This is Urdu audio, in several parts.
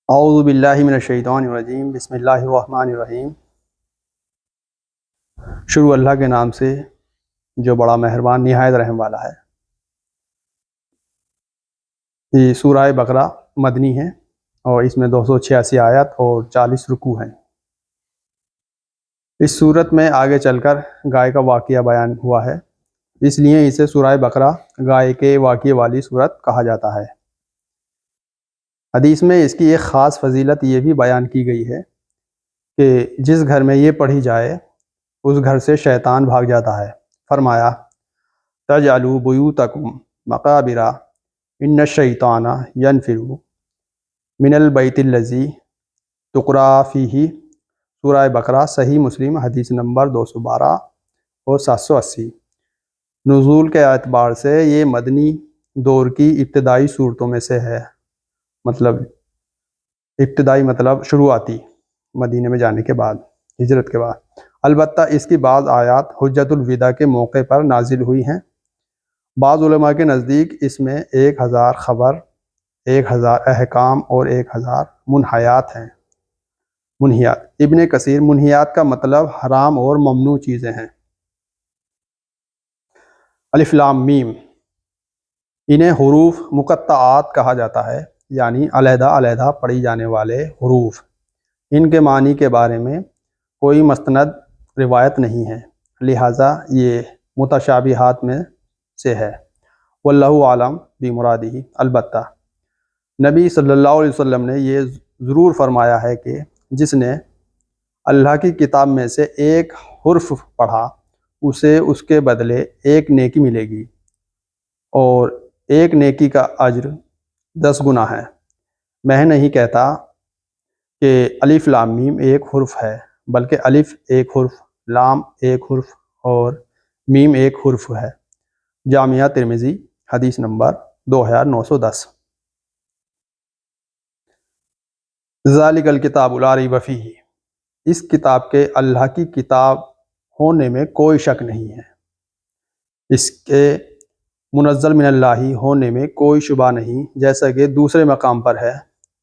اعوذ باللہ من الشیطان الرجیم، بسم اللہ الرحمن الرحیم۔ شروع اللہ کے نام سے جو بڑا مہربان نہایت رحم والا ہے۔ یہ سورہ بقرہ مدنی ہے اور اس میں 286 آیات اور 40 رکوع ہیں۔ اس صورت میں آگے چل کر گائے کا واقعہ بیان ہوا ہے، اس لیے اسے سورہ بقرہ گائے کے واقعے والی صورت کہا جاتا ہے۔ حدیث میں اس کی ایک خاص فضیلت یہ بھی بیان کی گئی ہے کہ جس گھر میں یہ پڑھی جائے اس گھر سے شیطان بھاگ جاتا ہے۔ فرمایا تجعلوا بیوتکم مقابر ان الشیطان ینفر من البیت الذی تقرأ فیہ۔ سورہ بقرہ صحیح مسلم حدیث نمبر 212 اور 780۔ نزول کے اعتبار سے یہ مدنی دور کی ابتدائی صورتوں میں سے ہے، ابتدائی مطلب شروعاتی، مدینے میں جانے کے بعد، ہجرت کے بعد۔ البتہ اس کی بعض آیات حجت الوداع کے موقع پر نازل ہوئی ہیں۔ بعض علماء کے نزدیک اس میں 1000 خبر، 1000 احکام اور 1000 منہیات ہیں۔ منہیات، ابن کثیر، منہیات کا مطلب حرام اور ممنوع چیزیں ہیں۔ الف لام میم، انہیں حروف مقطعات کہا جاتا ہے، یعنی علیحدہ علیحدہ پڑھی جانے والے حروف۔ ان کے معنی کے بارے میں کوئی مستند روایت نہیں ہے، لہٰذا یہ متشابہات میں سے ہے۔ واللہ عالم بمرادہ۔ البتہ نبی صلی اللہ علیہ وسلم نے یہ ضرور فرمایا ہے کہ جس نے اللہ کی کتاب میں سے ایک حرف پڑھا اسے اس کے بدلے ایک نیکی ملے گی، اور ایک نیکی کا اجر 10 گنا ہے۔ میں نہیں کہتا کہ الف لام میم ایک حرف ہے، بلکہ الف ایک حرف، لام ایک حرف اور میم ایک حرف ہے۔ جامعہ ترمذی حدیث نمبر 2910۔ ذالک الکتاب لا ریب فیہ، اس کتاب کے اللہ کی کتاب ہونے میں کوئی شک نہیں ہے، اس کے منزل من اللہ ہونے میں کوئی شبہ نہیں، جیسا کہ دوسرے مقام پر ہے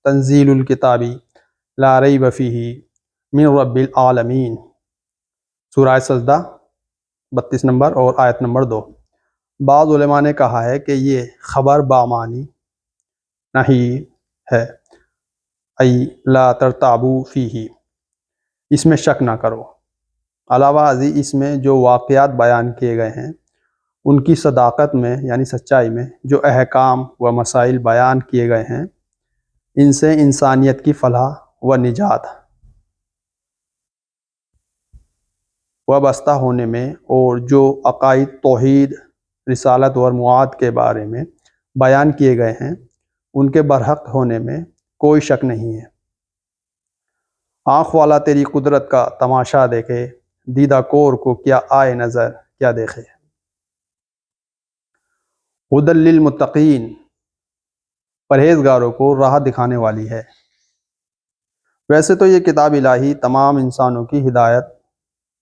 تنزیل الکتاب لا ریب فیہ من رب العالمین، سورہ سجدہ 32 نمبر اور آیت نمبر 2۔ بعض علماء نے کہا ہے کہ یہ خبر بامانی نہیں ہے، ای لا ترتابوا فیہ، اس میں شک نہ کرو۔ علاوہ ازیں اس میں جو واقعات بیان کیے گئے ہیں ان کی صداقت میں، یعنی سچائی میں، جو احکام و مسائل بیان کیے گئے ہیں ان سے انسانیت کی فلاح و نجات وابستہ ہونے میں، اور جو عقائد توحید، رسالت اور معاد کے بارے میں بیان کیے گئے ہیں ان کے برحق ہونے میں کوئی شک نہیں ہے۔ آنکھ والا تیری قدرت کا تماشا دیکھے، دیدہ کور کو کیا آئے نظر، کیا دیکھے۔ ہدی للمتقین، پرہیزگاروں کو راہ دکھانے والی ہے۔ ویسے تو یہ کتاب الہی تمام انسانوں کی ہدایت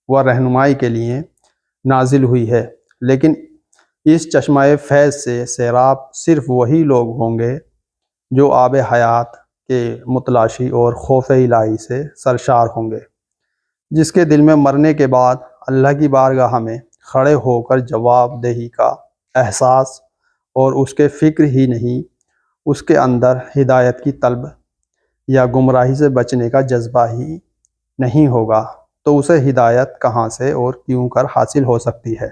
و رہنمائی کے لیے نازل ہوئی ہے، لیکن اس چشمہ فیض سے سیراب صرف وہی لوگ ہوں گے جو آب حیات کے متلاشی اور خوف الہی سے سرشار ہوں گے، جس کے دل میں مرنے کے بعد اللہ کی بارگاہ میں کھڑے ہو کر جواب دہی کا احساس اور اس کے فکر ہی نہیں، اس کے اندر ہدایت کی طلب یا گمراہی سے بچنے کا جذبہ ہی نہیں ہوگا، تو اسے ہدایت کہاں سے اور کیوں کر حاصل ہو سکتی ہے۔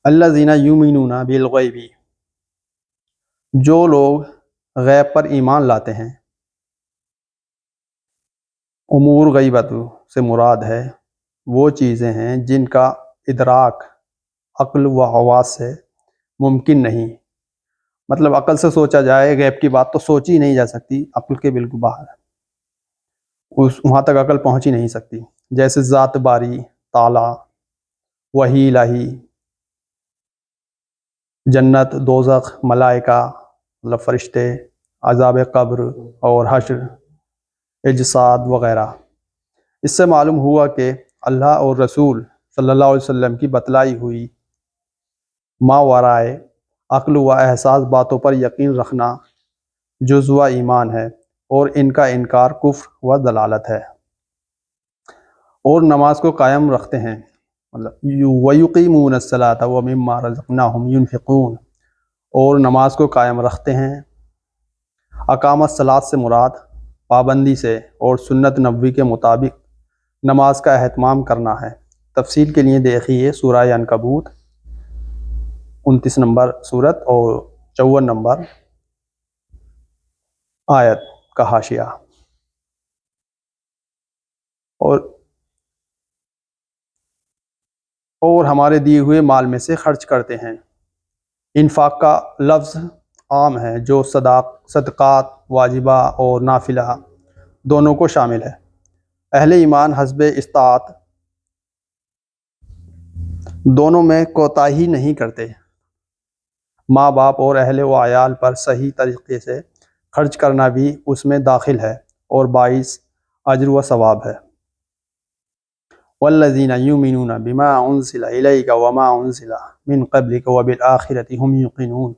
الذین یؤمنون بالغیب، جو لوگ غیب پر ایمان لاتے ہیں۔ امور غیبت سے مراد ہے وہ چیزیں ہیں جن کا ادراک عقل و حواس سے ممکن نہیں، مطلب عقل سے سوچا جائے غیب کی بات تو سوچی نہیں جا سکتی، عقل کے بالکل باہر، وہاں تک عقل پہنچ ہی نہیں سکتی، جیسے ذات باری تعالیٰ، وحی الہی، جنت، دوزخ، ملائکہ مطلب فرشتے، عذاب قبر اور حشر، اجساد وغیرہ۔ اس سے معلوم ہوا کہ اللہ اور رسول صلی اللہ علیہ وسلم کی بتلائی ہوئی ما ورائے عقل و احساس باتوں پر یقین رکھنا جزو ایمان ہے اور ان کا انکار کفر و ضلالت ہے۔ اور نماز کو قائم رکھتے ہیں، مطلب وَيُقِيمُونَ الصَّلَاةَ وَمِمَّا رَزَقْنَاهُمْ يُنْفِقُونَ، اور نماز کو قائم رکھتے ہیں۔ اقامت الصلاۃ سے مراد پابندی سے اور سنت نبوی کے مطابق نماز کا اہتمام کرنا ہے۔ تفصیل کے لیے دیکھیے سورہ عنکبوت 29 نمبر سورت اور 54 نمبر آیت کا حاشیہ۔ اور ہمارے دیے ہوئے مال میں سے خرچ کرتے ہیں۔ انفاق کا لفظ عام ہے جو صدقات واجبہ اور نافلہ دونوں کو شامل ہے۔ اہل ایمان حسب استطاعت دونوں میں کوتاہی نہیں کرتے۔ ماں باپ اور اہل و عیال پر صحیح طریقے سے خرچ کرنا بھی اس میں داخل ہے اور باعث اجر و ثواب ہے۔ والذین یؤمنون بما انزل الیک وما انزل من قبلک وبالآخرۃ هم یوقنون،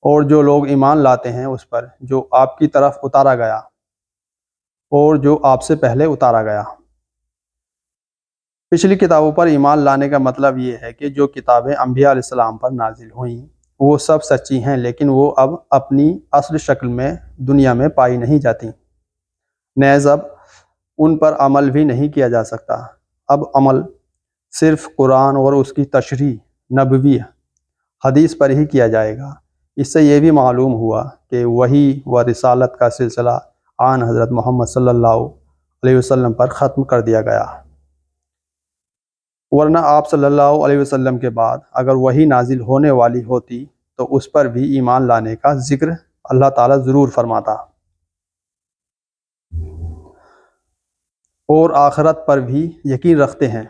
اور جو لوگ ایمان لاتے ہیں اس پر جو آپ کی طرف اتارا گیا اور جو آپ سے پہلے اتارا گیا۔ پچھلی کتابوں پر ایمان لانے کا مطلب یہ ہے کہ جو کتابیں انبیاء علیہ السلام پر نازل ہوئیں وہ سب سچی ہیں، لیکن وہ اب اپنی اصل شکل میں دنیا میں پائی نہیں جاتی، نیز اب ان پر عمل بھی نہیں کیا جا سکتا۔ اب عمل صرف قرآن اور اس کی تشریح نبوی حدیث پر ہی کیا جائے گا۔ اس سے یہ بھی معلوم ہوا کہ وحی و رسالت کا سلسلہ آن حضرت محمد صلی اللہ علیہ وسلم پر ختم کر دیا گیا، ورنہ آپ صلی اللہ علیہ وسلم کے بعد اگر وحی نازل ہونے والی ہوتی تو اس پر بھی ایمان لانے کا ذکر اللہ تعالیٰ ضرور فرماتا، اور آخرت پر بھی یقین رکھتے ہیں۔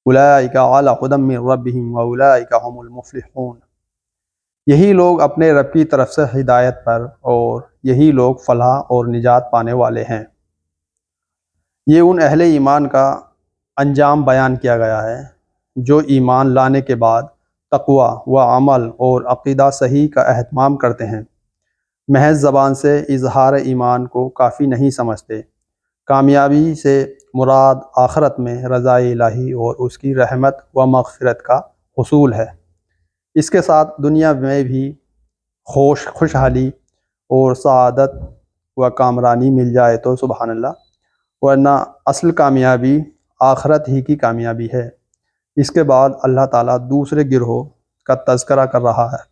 اولئک علی ھدی من ربہم واولئک ھم المفلحون، یہی لوگ اپنے رب کی طرف سے ہدایت پر اور یہی لوگ فلاح اور نجات پانے والے ہیں۔ یہ ان اہل ایمان کا انجام بیان کیا گیا ہے جو ایمان لانے کے بعد تقوی و عمل اور عقیدہ صحیح کا اہتمام کرتے ہیں، محض زبان سے اظہار ایمان کو کافی نہیں سمجھتے۔ کامیابی سے مراد آخرت میں رضا الہی اور اس کی رحمت و مغفرت کا حصول ہے، اس کے ساتھ دنیا میں بھی خوشحالی اور سعادت و کامرانی مل جائے تو سبحان اللہ، ورنہ اصل کامیابی آخرت ہی کی کامیابی ہے۔ اس کے بعد اللہ تعالیٰ دوسرے گروہ کا تذکرہ کر رہا ہے،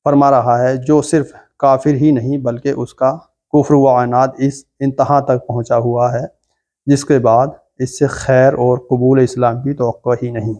فرما رہا ہے جو صرف کافر ہی نہیں بلکہ اس کا کفر و عناد اس انتہا تک پہنچا ہوا ہے جس کے بعد اس سے خیر اور قبول اسلام کی توقع ہی نہیں۔